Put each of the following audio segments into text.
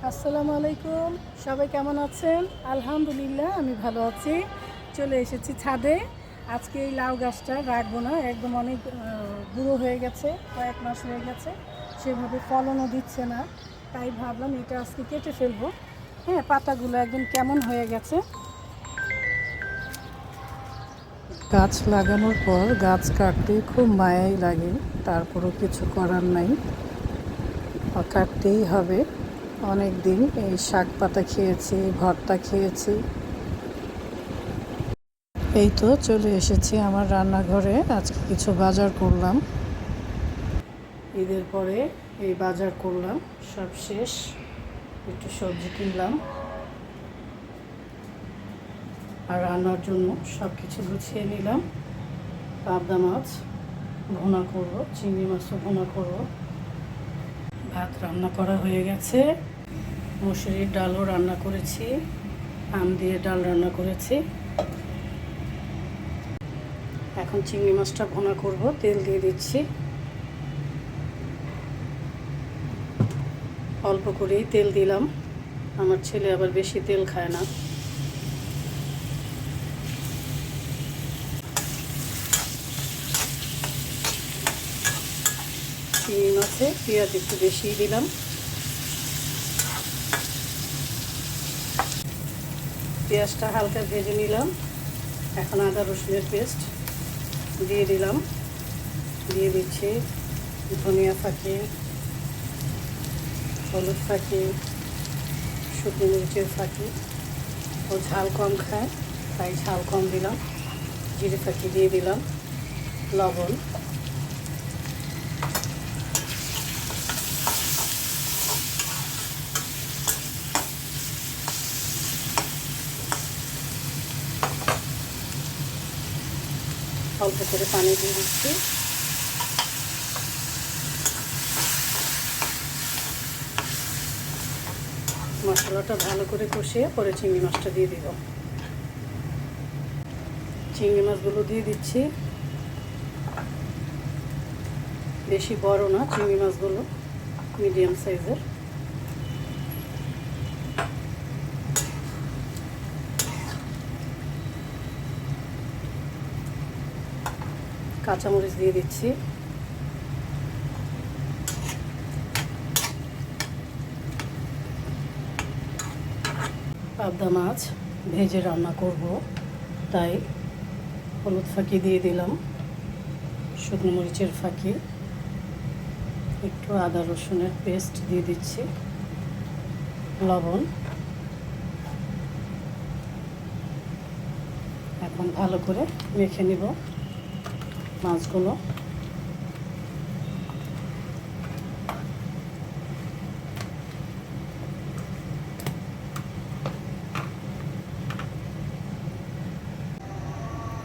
আসসালামু আলাইকুম। সবাই কেমন আছেন? আলহামদুলিল্লাহ আমি ভালো আছি। চলে এসেছি ছাদে। আজকে এই লাউ গাছটা রাখবো না, একদম অনেক বুড়ো হয়ে গেছে, কয়েক মাস হয়ে গেছে, সেভাবে ফলনও দিচ্ছে না। তাই ভাবলাম এটা আজকে কেটে ফেলবো। হ্যাঁ, পাতাগুলো একদম কেমন হয়ে গেছে। গাছ লাগানোর পর গাছ কাটতে খুব মায়াই লাগে, তারপরও কিছু করার নাই, কাটতেই হবে। অনেক দিন এই শাক পাতা খেয়েছি, ভর্তা খেয়েছি। এই তো চলে এসেছি আমার রান্নাঘরে। আজকে কিছু বাজার করলাম, ঈদের পরে এই বাজার করলাম, সব শেষ। একটু সবজি কিনলাম আর রান্নার জন্য সব কিছু গুছিয়ে নিলাম। পাবদা মাছ ভুনা করবো, চিংড়ি মাছও ভুনা করবো। ভাত রান্না করা হয়ে গেছে, মসুরির ডালও রান্না করেছি, আম দিয়ে ডাল রান্না করেছি। এখন চিংড়ি মাছটা ভুনা করব, তেল দিয়ে দিচ্ছি। অল্প করেই তেল দিলাম, আমার ছেলে আবার বেশি তেল খায় না। চিংড়ি মাছে পেঁয়াজ একটু বেশিই দিলাম। পেঁয়াজটা হালকা ভেজে নিলাম। এখন আদা রসুনের পেস্ট দিয়ে দিলাম। দিয়ে দিচ্ছি ধনিয়া ফাঁকি, হলুদ ফাঁকি, শুকনো মরিচের ফাঁকি। ও ঝাল কম খায়, তাই ঝাল কম দিলাম। জিরে ফাঁকি দিয়ে দিলাম, লবণ। অল্প করে পানি দিয়ে দিচ্ছি। মশলাটা ভালো করে কষিয়ে পরে চিংড়ি মাছটা দিয়ে দিব। চিংড়ি মাছগুলো দিয়ে দিচ্ছি। বেশি বড় না চিংড়ি মাছগুলো, মিডিয়াম সাইজের। কাঁচামরিচ দিয়ে দিচ্ছি। পাবদা মাছ ভেজে রান্না করব, তাই হলুদ ফাঁকি দিয়ে দিলাম, শুকনো মরিচের ফাঁকি, একটু আদা রসুনের পেস্ট দিয়ে দিচ্ছি, লবণ। এখন ভালো করে মেখে নিব মাছগুলো।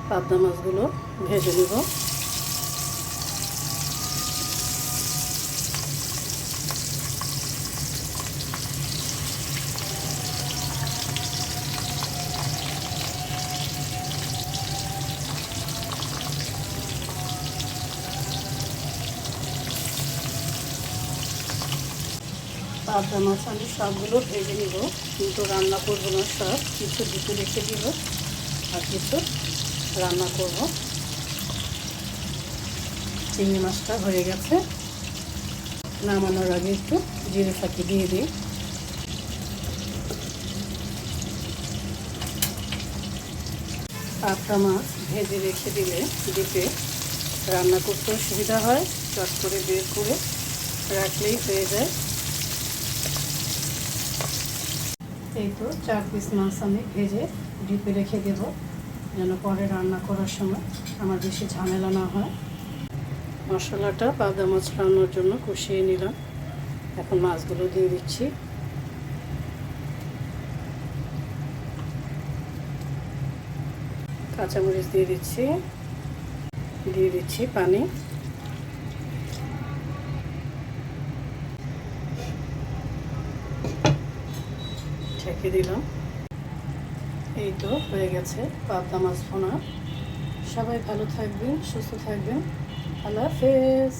পাবদা মাছগুলো ভেজে নিব। পাবদা মাছ আমি সবগুলো ভেজে নিব, কিন্তু রান্না করবো না। সব কিছু ডিপে রেখে দিব আর কিছু রান্না করব। চিংড়ি মাছটা হয়ে গেছে, নামানোর আগে একটু জিরে ফাঁকি দিয়ে দিই। পাবদা মাছ ভেজে রেখে দিলে ডিপে রান্না করতেও সুবিধা হয়, চট করে বের করে রাখলেই হয়ে যায়। এই তো 4 পিস মাছ আমি ভেজে ডিপে রেখে দেব, যেন পরে রান্না করার সময় আমার বেশি ঝামেলা না হয়। মশলাটা পাবদা মাছ রান্নার জন্য কষিয়ে নিলাম। এখন মাছগুলো দিয়ে দিচ্ছি। কাঁচামরিচ দিয়ে দিচ্ছি পানি। ঢেকে দিলাম। এই তো হয়ে গেছে পাবদা মাছ ভুনা। সবাই ভালো থাকবেন, সুস্থ থাকবেন। আল্লাহ হাফেজ।